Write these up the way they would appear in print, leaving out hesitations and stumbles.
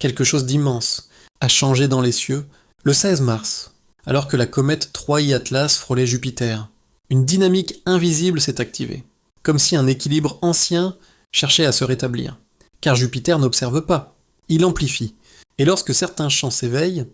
quelque chose d'immense, a changé dans les cieux le 16 mars, alors que la comète 3I Atlas frôlait Jupiter. Une dynamique invisible s'est activée, comme si un équilibre ancien cherchait à se rétablir. Car Jupiter n'observe pas, il amplifie. Et lorsque certains champs s'éveillent,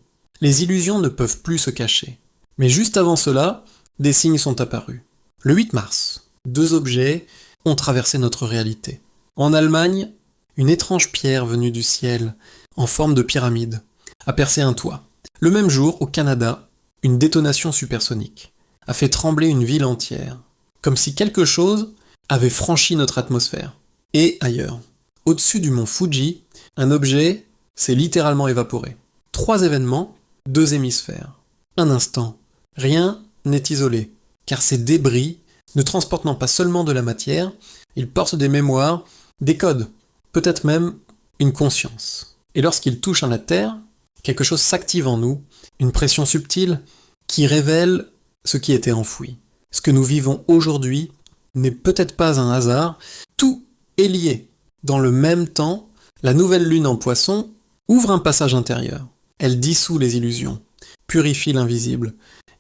les illusions ne peuvent plus se cacher. Mais juste avant cela, des signes sont apparus. Le 8 mars, 2 objets ont traversé notre réalité. En Allemagne, une étrange pierre venue du ciel, en forme de pyramide, a percé un toit. Le même jour, au Canada, une détonation supersonique a fait trembler une ville entière, comme si quelque chose avait franchi notre atmosphère. Et ailleurs, au-dessus du mont Fuji, un objet s'est littéralement évaporé. 3 événements, 2 hémisphères. Un instant, rien n'est isolé, car ces débris ne transportent pas seulement de la matière, ils portent des mémoires, des codes, peut-être même une conscience. Et lorsqu'ils touchent la Terre, quelque chose s'active en nous, une pression subtile qui révèle ce qui était enfoui. Ce que nous vivons aujourd'hui n'est peut-être pas un hasard, tout est lié. Dans le même temps, la nouvelle lune en Poisson ouvre un passage intérieur. Elle dissout les illusions, purifie l'invisible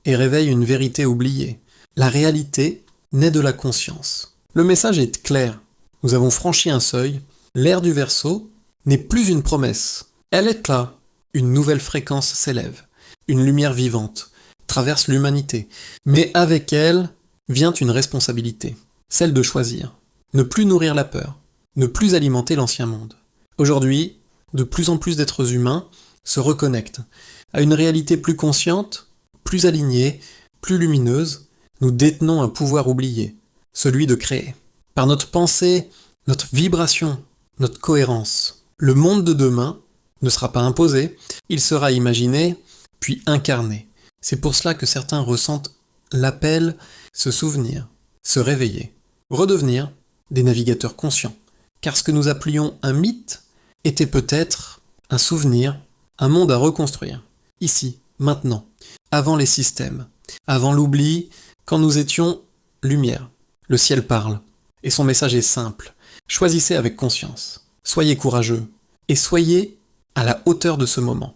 et réveille une vérité oubliée. La réalité naît de la conscience. Le message est clair. Nous avons franchi un seuil. L'ère du Verseau n'est plus une promesse. Elle est là. Une nouvelle fréquence s'élève. Une lumière vivante traverse l'humanité. Mais avec elle vient une responsabilité. Celle de choisir. Ne plus nourrir la peur. Ne plus alimenter l'ancien monde. Aujourd'hui, de plus en plus d'êtres humains se reconnectent à une réalité plus consciente, plus alignée, plus lumineuse. Nous détenons un pouvoir oublié, celui de créer. Par notre pensée, notre vibration, notre cohérence. Le monde de demain ne sera pas imposé, il sera imaginé, puis incarné. C'est pour cela que certains ressentent l'appel, se souvenir, se réveiller, redevenir des navigateurs conscients. Car ce que nous appelions un mythe était peut-être un souvenir, un monde à reconstruire. Ici, maintenant, avant les systèmes, avant l'oubli, quand nous étions lumière. Le ciel parle, et son message est simple. Choisissez avec conscience, soyez courageux, et soyez à la hauteur de ce moment.